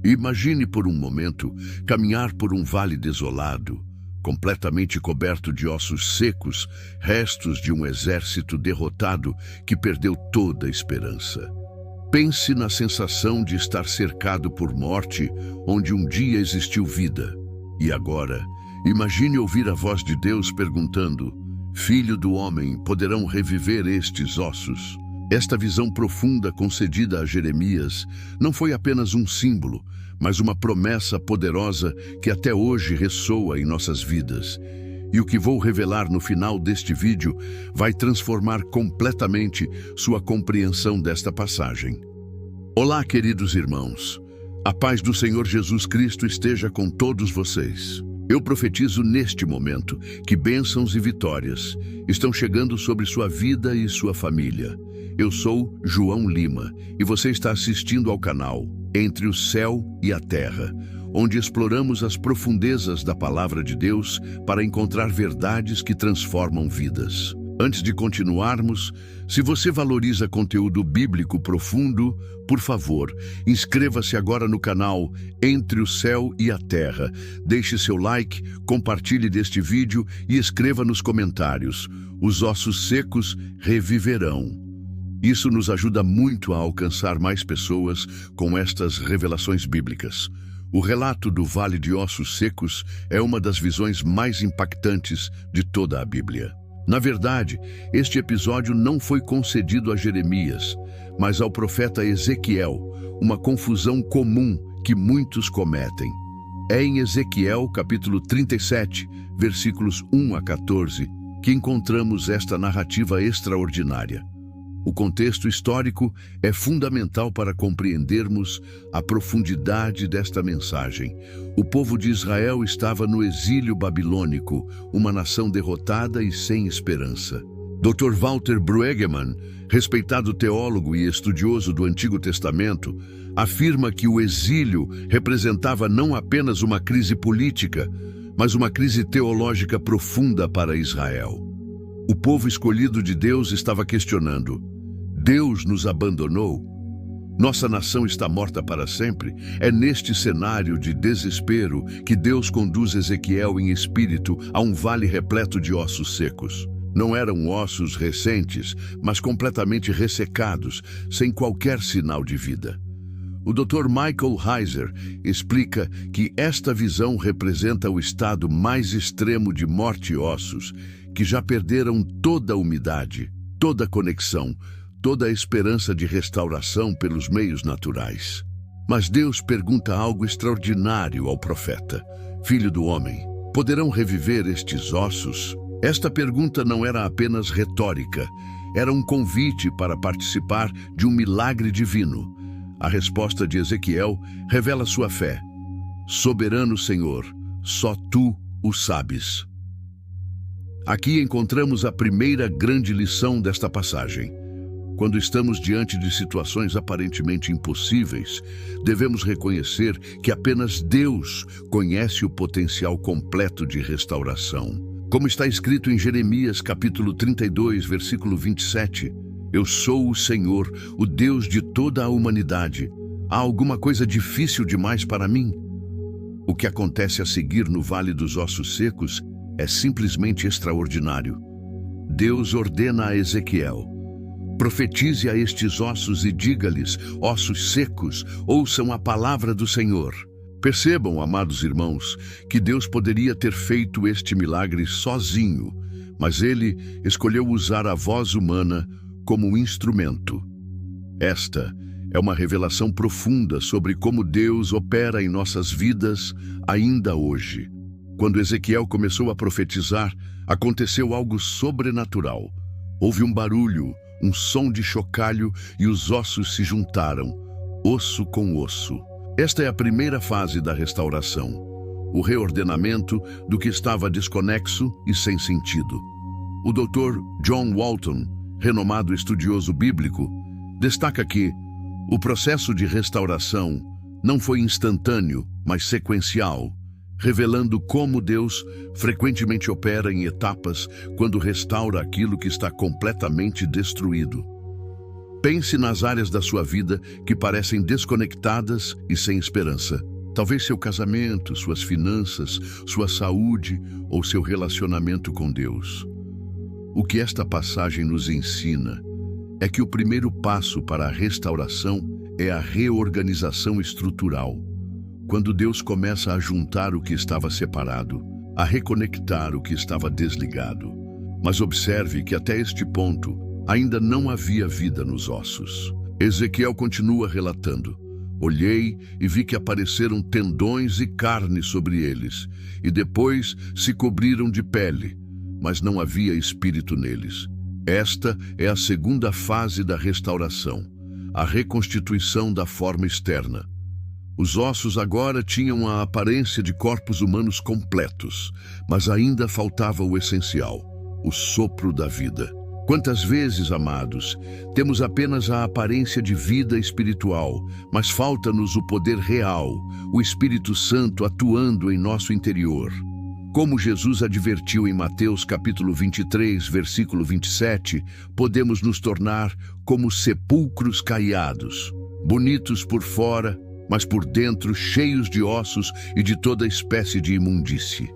Imagine por um momento caminhar por um vale desolado, completamente coberto de ossos secos, restos de um exército derrotado que perdeu toda a esperança. Pense na sensação de estar cercado por morte, onde um dia existiu vida. E agora, imagine ouvir a voz de Deus perguntando: Filho do homem, poderão reviver estes ossos? Esta visão profunda concedida a Jeremias não foi apenas um símbolo, mas uma promessa poderosa que até hoje ressoa em nossas vidas. E o que vou revelar no final deste vídeo vai transformar completamente sua compreensão desta passagem. Olá, queridos irmãos. A paz do Senhor Jesus Cristo esteja com todos vocês. Eu profetizo neste momento que bênçãos e vitórias estão chegando sobre sua vida e sua família. Eu sou João Lima e você está assistindo ao canal Entre o Céu e a Terra, onde exploramos as profundezas da Palavra de Deus para encontrar verdades que transformam vidas. Antes de continuarmos, se você valoriza conteúdo bíblico profundo, por favor, inscreva-se agora no canal Entre o Céu e a Terra. Deixe seu like, compartilhe deste vídeo e escreva nos comentários: os ossos secos reviverão. Isso nos ajuda muito a alcançar mais pessoas com estas revelações bíblicas. O relato do Vale de Ossos Secos é uma das visões mais impactantes de toda a Bíblia. Na verdade, este episódio não foi concedido a Jeremias, mas ao profeta Ezequiel, uma confusão comum que muitos cometem. É em Ezequiel, capítulo 37, versículos 1 a 14, que encontramos esta narrativa extraordinária. O contexto histórico é fundamental para compreendermos a profundidade desta mensagem. O povo de Israel estava no exílio babilônico, uma nação derrotada e sem esperança. Dr. Walter Brueggemann, respeitado teólogo e estudioso do Antigo Testamento, afirma que o exílio representava não apenas uma crise política, mas uma crise teológica profunda para Israel. O povo escolhido de Deus estava questionando: Deus nos abandonou? Nossa nação está morta para sempre? É neste cenário de desespero que Deus conduz Ezequiel em espírito a um vale repleto de ossos secos. Não eram ossos recentes, mas completamente ressecados, sem qualquer sinal de vida. O Dr. Michael Heiser explica que esta visão representa o estado mais extremo de morte e ossos, que já perderam toda a umidade, toda a conexão, toda a esperança de restauração pelos meios naturais. Mas Deus pergunta algo extraordinário ao profeta: Filho do homem, poderão reviver estes ossos? Esta pergunta não era apenas retórica, era um convite para participar de um milagre divino. A resposta de Ezequiel revela sua fé. Soberano Senhor, só Tu o sabes. Aqui encontramos a primeira grande lição desta passagem. Quando estamos diante de situações aparentemente impossíveis, devemos reconhecer que apenas Deus conhece o potencial completo de restauração. Como está escrito em Jeremias capítulo 32, versículo 27, Eu sou o Senhor, o Deus de toda a humanidade. Há alguma coisa difícil demais para mim? O que acontece a seguir no Vale dos Ossos Secos é simplesmente extraordinário. Deus ordena a Ezequiel: profetize a estes ossos e diga-lhes: ossos secos, ouçam a palavra do Senhor. Percebam, amados irmãos, que Deus poderia ter feito este milagre sozinho, mas Ele escolheu usar a voz humana como instrumento. Esta é uma revelação profunda sobre como Deus opera em nossas vidas ainda hoje. Quando Ezequiel começou a profetizar, aconteceu algo sobrenatural. Houve um barulho, um som de chocalho e os ossos se juntaram, osso com osso. Esta é a primeira fase da restauração, o reordenamento do que estava desconexo e sem sentido. O Dr. John Walton, renomado estudioso bíblico, destaca que o processo de restauração não foi instantâneo, mas sequencial, revelando como Deus frequentemente opera em etapas quando restaura aquilo que está completamente destruído. Pense nas áreas da sua vida que parecem desconectadas e sem esperança. Talvez seu casamento, suas finanças, sua saúde ou seu relacionamento com Deus. O que esta passagem nos ensina é que o primeiro passo para a restauração é a reorganização estrutural. Quando Deus começa a juntar o que estava separado, a reconectar o que estava desligado. Mas observe que até este ponto ainda não havia vida nos ossos. Ezequiel continua relatando: olhei e vi que apareceram tendões e carne sobre eles, e depois se cobriram de pele, mas não havia espírito neles. Esta é a segunda fase da restauração, a reconstituição da forma externa. Os ossos agora tinham a aparência de corpos humanos completos, mas ainda faltava o essencial, o sopro da vida. Quantas vezes, amados, temos apenas a aparência de vida espiritual, mas falta-nos o poder real, o Espírito Santo atuando em nosso interior. Como Jesus advertiu em Mateus capítulo 23, versículo 27, podemos nos tornar como sepulcros caiados, bonitos por fora, mas por dentro cheios de ossos e de toda espécie de imundície.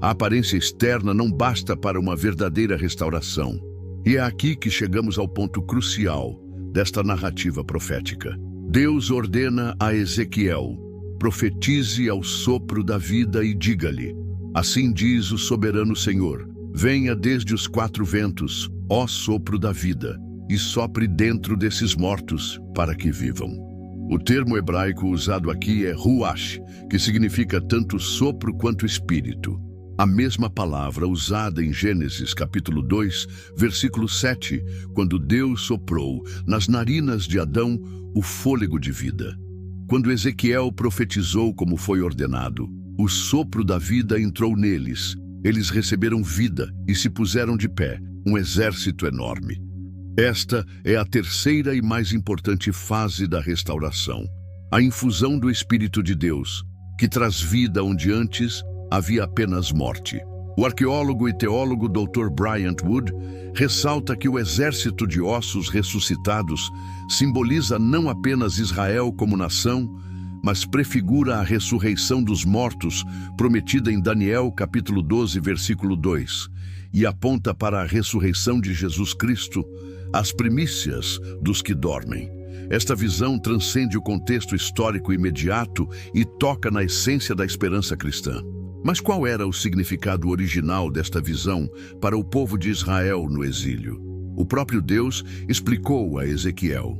A aparência externa não basta para uma verdadeira restauração. E é aqui que chegamos ao ponto crucial desta narrativa profética. Deus ordena a Ezequiel: profetize ao sopro da vida e diga-lhe: assim diz o soberano Senhor, venha desde os quatro ventos, ó sopro da vida, e sopre dentro desses mortos para que vivam. O termo hebraico usado aqui é ruach, que significa tanto sopro quanto espírito. A mesma palavra usada em Gênesis capítulo 2, versículo 7, quando Deus soprou nas narinas de Adão o fôlego de vida. Quando Ezequiel profetizou como foi ordenado, o sopro da vida entrou neles. Eles receberam vida e se puseram de pé, um exército enorme. Esta é a terceira e mais importante fase da restauração, a infusão do Espírito de Deus, que traz vida onde antes havia apenas morte. O arqueólogo e teólogo Dr. Bryant Wood ressalta que o exército de ossos ressuscitados simboliza não apenas Israel como nação, mas prefigura a ressurreição dos mortos prometida em Daniel capítulo 12, versículo 2, e aponta para a ressurreição de Jesus Cristo, as primícias dos que dormem. Esta visão transcende o contexto histórico imediato e toca na essência da esperança cristã. Mas qual era o significado original desta visão para o povo de Israel no exílio? O próprio Deus explicou a Ezequiel: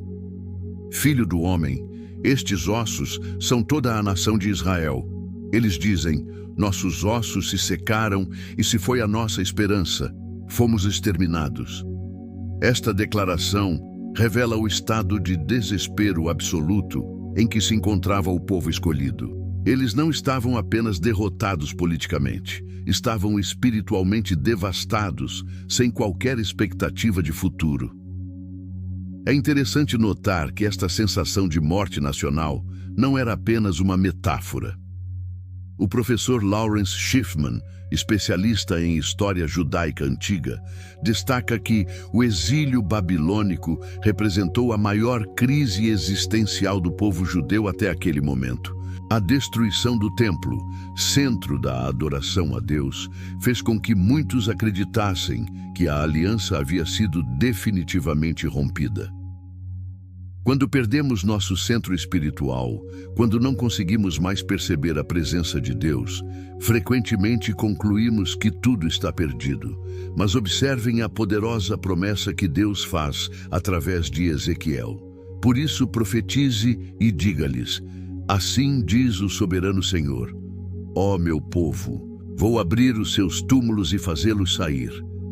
filho do homem, estes ossos são toda a nação de Israel. Eles dizem: nossos ossos se secaram e se foi a nossa esperança, fomos exterminados. Esta declaração revela o estado de desespero absoluto em que se encontrava o povo escolhido. Eles não estavam apenas derrotados politicamente, estavam espiritualmente devastados, sem qualquer expectativa de futuro. É interessante notar que esta sensação de morte nacional não era apenas uma metáfora. O professor Lawrence Schiffman, especialista em história judaica antiga, destaca que o exílio babilônico representou a maior crise existencial do povo judeu até aquele momento. A destruição do templo, centro da adoração a Deus, fez com que muitos acreditassem que a aliança havia sido definitivamente rompida. Quando perdemos nosso centro espiritual, quando não conseguimos mais perceber a presença de Deus, frequentemente concluímos que tudo está perdido. Mas observem a poderosa promessa que Deus faz através de Ezequiel. Por isso profetize e diga-lhes: assim diz o soberano Senhor, ó meu povo, vou abrir os seus túmulos e fazê-los sair.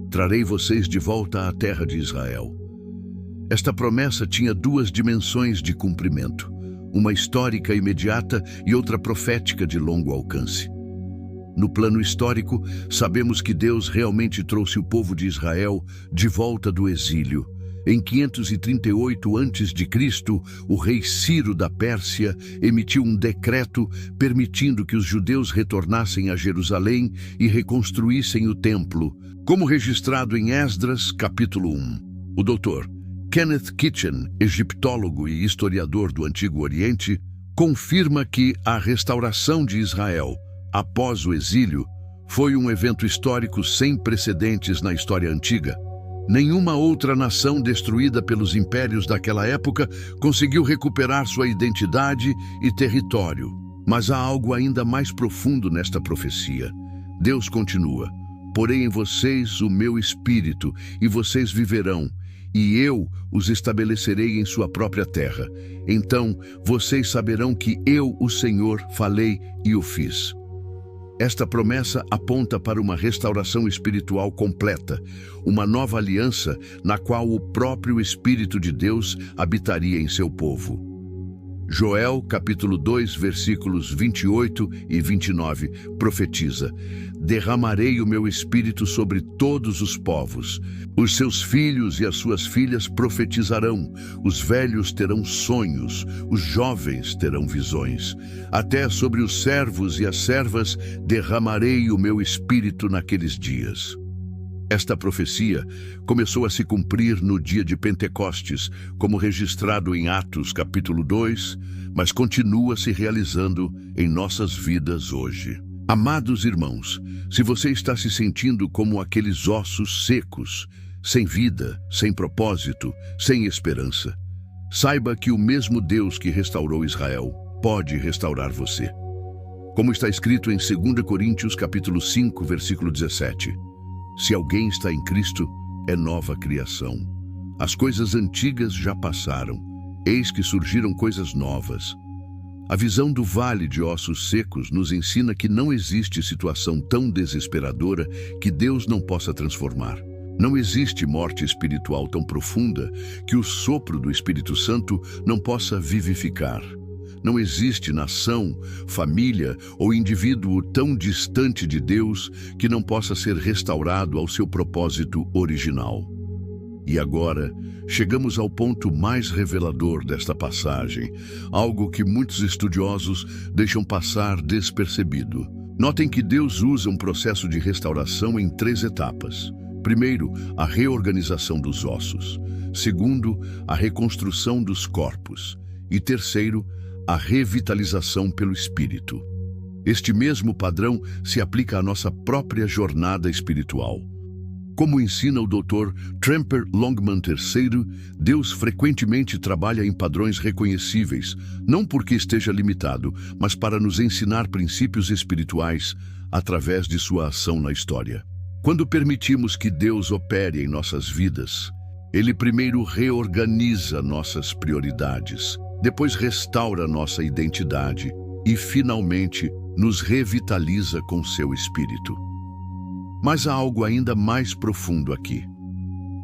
Trarei vocês de volta à terra de Israel. Esta promessa tinha duas dimensões de cumprimento, uma histórica imediata e outra profética de longo alcance. No plano histórico, sabemos que Deus realmente trouxe o povo de Israel de volta do exílio. Em 538 a.C., o rei Ciro da Pérsia emitiu um decreto permitindo que os judeus retornassem a Jerusalém e reconstruíssem o templo, como registrado em Esdras, capítulo 1. O Dr. Kenneth Kitchen, egiptólogo e historiador do Antigo Oriente, confirma que a restauração de Israel, após o exílio, foi um evento histórico sem precedentes na história antiga. Nenhuma outra nação destruída pelos impérios daquela época conseguiu recuperar sua identidade e território. Mas há algo ainda mais profundo nesta profecia. Deus continua: porei em vocês o meu espírito, e vocês viverão, e eu os estabelecerei em sua própria terra. Então vocês saberão que eu, o Senhor, falei e o fiz. Esta promessa aponta para uma restauração espiritual completa, uma nova aliança na qual o próprio Espírito de Deus habitaria em seu povo. Joel, capítulo 2, versículos 28 e 29, profetiza: derramarei o meu espírito sobre todos os povos. Os seus filhos e as suas filhas profetizarão, os velhos terão sonhos, os jovens terão visões. Até sobre os servos e as servas derramarei o meu espírito naqueles dias. Esta profecia começou a se cumprir no dia de Pentecostes, como registrado em Atos capítulo 2, mas continua se realizando em nossas vidas hoje. Amados irmãos, se você está se sentindo como aqueles ossos secos, sem vida, sem propósito, sem esperança, saiba que o mesmo Deus que restaurou Israel pode restaurar você. Como está escrito em 2 Coríntios capítulo 5, versículo 17. Se alguém está em Cristo, é nova criação. As coisas antigas já passaram, eis que surgiram coisas novas. A visão do vale de ossos secos nos ensina que não existe situação tão desesperadora que Deus não possa transformar. Não existe morte espiritual tão profunda que o sopro do Espírito Santo não possa vivificar. Não existe nação, família ou indivíduo tão distante de Deus que não possa ser restaurado ao seu propósito original. E agora, chegamos ao ponto mais revelador desta passagem, algo que muitos estudiosos deixam passar despercebido. Notem que Deus usa um processo de restauração em 3 etapas. Primeiro, a reorganização dos ossos. Segundo, a reconstrução dos corpos. E terceiro, a revitalização pelo Espírito. Este mesmo padrão se aplica à nossa própria jornada espiritual. Como ensina o Dr. Tremper Longman III, Deus frequentemente trabalha em padrões reconhecíveis, não porque esteja limitado, mas para nos ensinar princípios espirituais através de sua ação na história. Quando permitimos que Deus opere em nossas vidas, Ele primeiro reorganiza nossas prioridades, depois restaura nossa identidade e, finalmente, nos revitaliza com seu Espírito. Mas há algo ainda mais profundo aqui.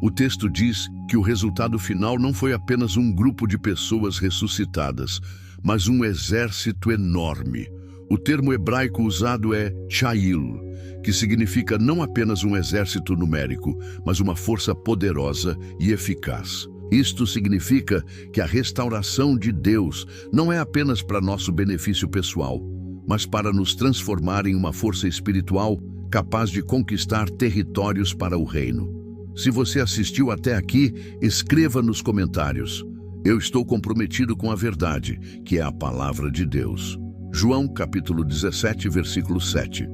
O texto diz que o resultado final não foi apenas um grupo de pessoas ressuscitadas, mas um exército enorme. O termo hebraico usado é Chayil, que significa não apenas um exército numérico, mas uma força poderosa e eficaz. Isto significa que a restauração de Deus não é apenas para nosso benefício pessoal, mas para nos transformar em uma força espiritual capaz de conquistar territórios para o reino. Se você assistiu até aqui, escreva nos comentários: eu estou comprometido com a verdade, que é a palavra de Deus. João capítulo 17, versículo 7.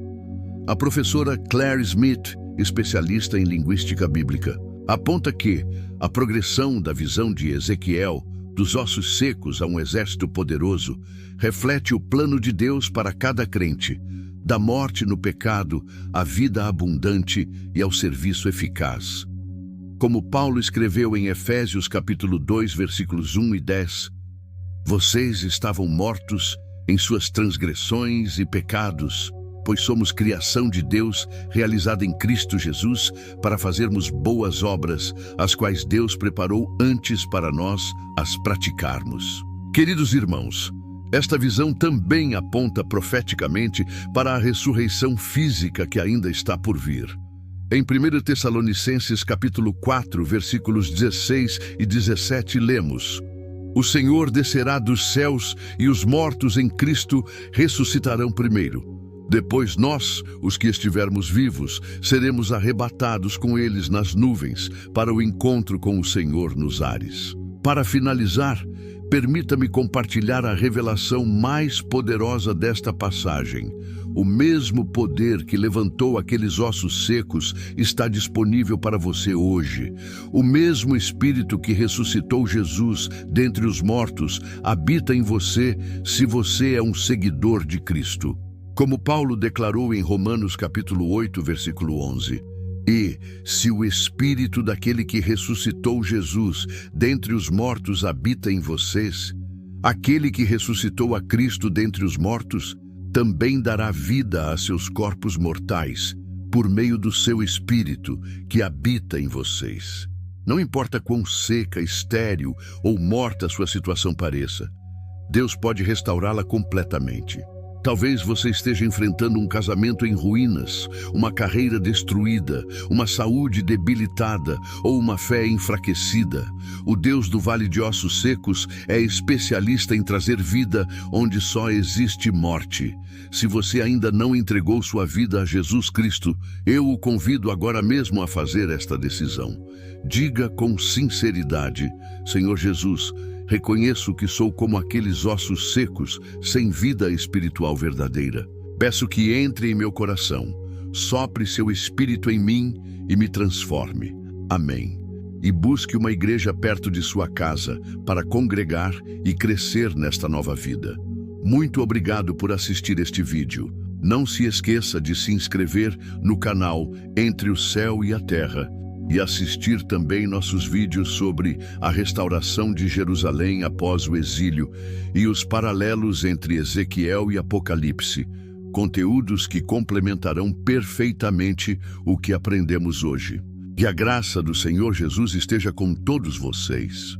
A professora Claire Smith, especialista em linguística bíblica, aponta que a progressão da visão de Ezequiel, dos ossos secos a um exército poderoso, reflete o plano de Deus para cada crente, da morte no pecado à vida abundante e ao serviço eficaz. Como Paulo escreveu em Efésios capítulo 2, versículos 1 e 10, vocês estavam mortos em suas transgressões e pecados, pois somos criação de Deus, realizada em Cristo Jesus, para fazermos boas obras, as quais Deus preparou antes para nós as praticarmos. Queridos irmãos, esta visão também aponta profeticamente para a ressurreição física que ainda está por vir. Em 1 Tessalonicenses capítulo 4, versículos 16 e 17, lemos: o Senhor descerá dos céus e os mortos em Cristo ressuscitarão primeiro. Depois nós, os que estivermos vivos, seremos arrebatados com eles nas nuvens para o encontro com o Senhor nos ares. Para finalizar, permita-me compartilhar a revelação mais poderosa desta passagem. O mesmo poder que levantou aqueles ossos secos está disponível para você hoje. O mesmo Espírito que ressuscitou Jesus dentre os mortos habita em você se você é um seguidor de Cristo. Como Paulo declarou em Romanos capítulo 8, versículo 11. E, se o Espírito daquele que ressuscitou Jesus dentre os mortos habita em vocês, aquele que ressuscitou a Cristo dentre os mortos também dará vida a seus corpos mortais, por meio do seu Espírito que habita em vocês. Não importa quão seca, estéril ou morta sua situação pareça, Deus pode restaurá-la completamente. Talvez você esteja enfrentando um casamento em ruínas, uma carreira destruída, uma saúde debilitada ou uma fé enfraquecida. O Deus do Vale de Ossos Secos é especialista em trazer vida onde só existe morte. Se você ainda não entregou sua vida a Jesus Cristo, eu o convido agora mesmo a fazer esta decisão. Diga com sinceridade: Senhor Jesus, reconheço que sou como aqueles ossos secos, sem vida espiritual verdadeira. Peço que entre em meu coração, sopre seu Espírito em mim e me transforme. Amém. E busque uma igreja perto de sua casa para congregar e crescer nesta nova vida. Muito obrigado por assistir este vídeo. Não se esqueça de se inscrever no canal Entre o Céu e a Terra e assistir também nossos vídeos sobre a restauração de Jerusalém após o exílio e os paralelos entre Ezequiel e Apocalipse, conteúdos que complementarão perfeitamente o que aprendemos hoje. Que a graça do Senhor Jesus esteja com todos vocês.